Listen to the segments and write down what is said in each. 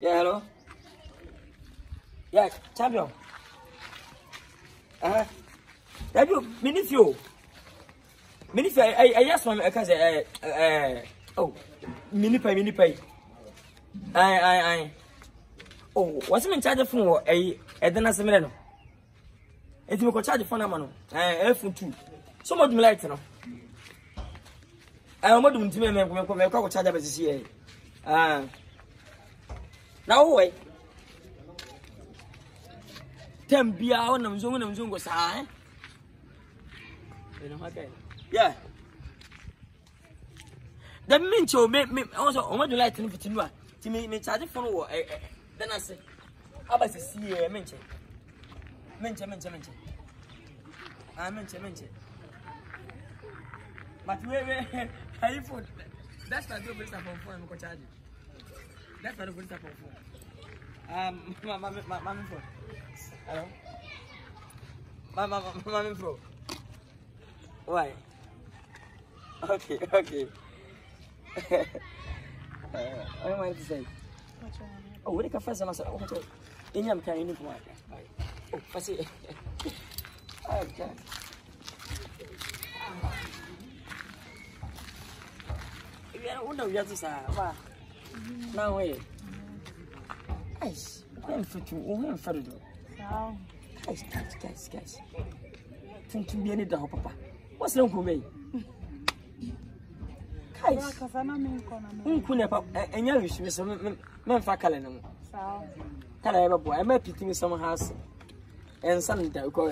Yeah, hello. Yeah, champion. That you minifio. Minifio, I just want to say, oh, minipay. I. Oh, what's in charge of phone? I don't know some. If you go charge the phone, man, phone too. So much like no. I am not doing to me, I call charge of this year. Now, wait. Tempia on them zungo sign. Okay. Yeah. The mincho make me also on what you like to know to me charge the phone. Then I say, how about to see a mention? Mention. I mention. But where are you for? That's not the best of phone. I'm charge. That's not the best of phone. Mama phone. Hello? Mama phone. Why? Okay. I want to say. Oh, what the first answer? Oh, I'm carrying it. Oh, what's it? Okay. You have to say, now, wait. Guys, I'm for you. I'm for you. Guys. Think you need the papa. What's wrong with me? Guys, and you should be some man for calling. Can I ever boy? I might pity some house and something that we call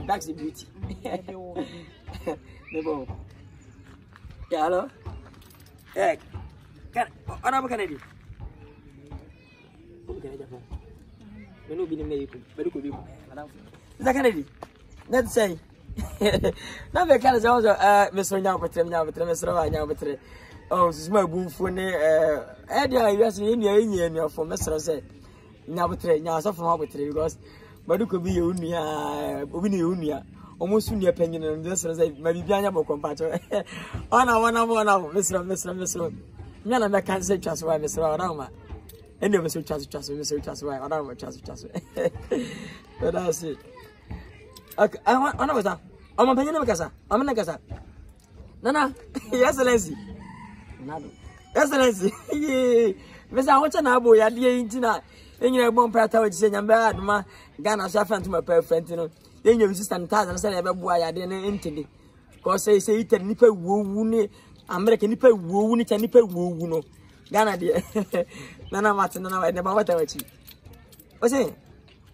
Back's beauty. Yeah, hello? Hey, can I Kennedy? We know be the medical, but it could be Madame. Is that Kennedy? Let's say. Now, the Canada is also Mr. Now, but oh, small boom for me. Eddie, you asked me in your for Mr. Say. Now, now, so from arbitrary because but it could be Unia. Almost soon your opinion on this, maybe Bianamo compatible. One hour, Mr. None of can't say just why Mr. Adama. And never so trust Mr. Why I don't trust. But that's it. Okay, I was that. I'm a penny. I'm a Nagasa. Nana, Excellency. Excellency. Miss, I want to know boy, I didn't know. Then you have one prayer which say, I'm bad, ma. Ghana Shafan to my perfect, you know. Then your sister and said, I'm a boy, I didn't intend. Because say, it and nipper woo, American nipper woo, it and nipper woo, no. Ghana, dear. Nana Martin, I never what I was. What's it?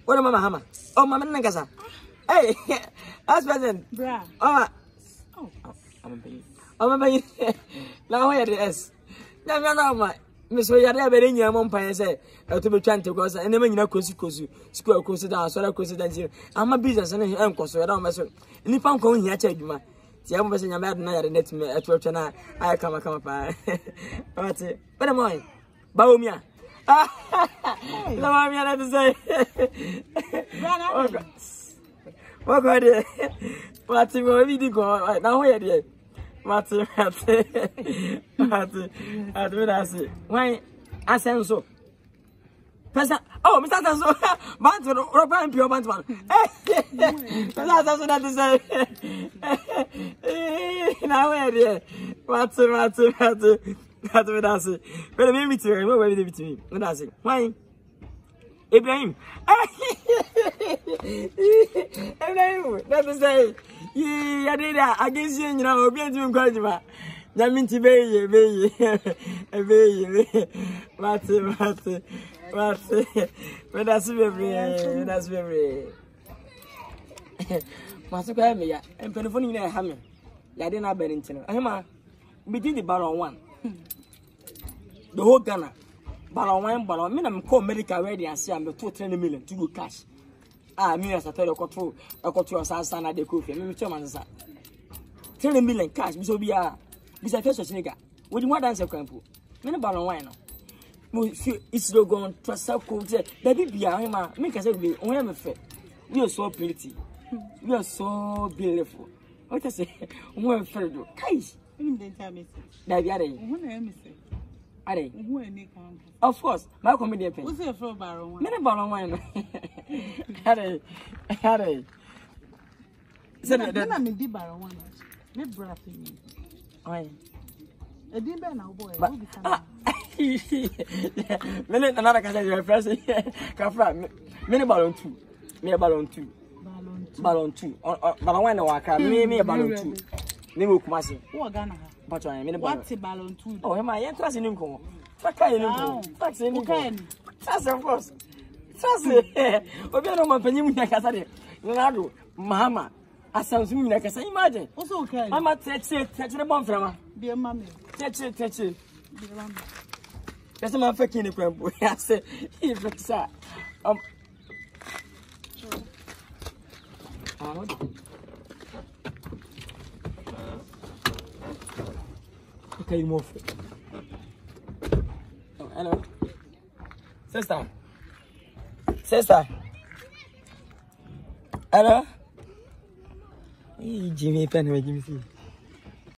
What am I, Hammer? Oh, Mamma Nagasa. Hey, as present. Bra. Oh, I'm a baby. Now, where it is. Now, my Miss Wayada, bearing your mom pie, say, to be trying to go, and then you know, Cosu, square coast down, so I could I'm a business and I'm so I don't mess with any pound going here, check you. See, I'm messing a mad night and let me at church and I come up. But am I? Baumia. No, I'm here to say. What got it? What's it going to go right now? Where did What's it? Why? I said so. Oh, Mr. Tanso, Bantu, Robin, pure Bantuan. That's what I say. Now, where did what's it? That's what I say. But I mean, to me. What I say? Why? Ibrahim. Ibrahim, that's to say, I did that. I guess you know, be to encourage you. That means to be but that's very. Master me, and Penifoni in a hammer. I didn't have Bennington. I'm between the ballon one. The whole Ghana. Ballon, I'm called medical ready and say I'm the 220 million to do cash. Me as I tell you, I got to your son at the coffee. Maybe 2 months. 20 million cash, so be a first nigga. Would you want to answer Campo? Many ballon wine. It's no going to sell cold. Baby, be a man. Make us say, we are fair. We are so pretty. We are so beautiful. What I say? We are fair. Guys, Didn't tell me. That Are they? Who any can? Of course, my comedy pen. Who's a flow baron? Many ballon wine. Are they? Said then I'm in the baron one. Me braffing. Why? A dimber now, boy. Minute another can say first. Kafra, many ballon 2. Me a ballon 2. Ballon 2. Ballon 1 waka. Me a ballon 2. Me will come asking. What Ghana? But I mean, what's a ballon 2? Oh, am I yet was in him? What can you do? That's in him. That's of course. That's it. Obiano Mampany Nakasari. Ronaldo, Mahama. I sound to me like I say, imagine. Also, okay. I'm at touch the bomb from her. Dear mammy. Touch it. That's my fucking crumb. I said, he's like, sir. Okay, move. Oh, hello. Sister. Hello. Jimmy Penn, Jimmy.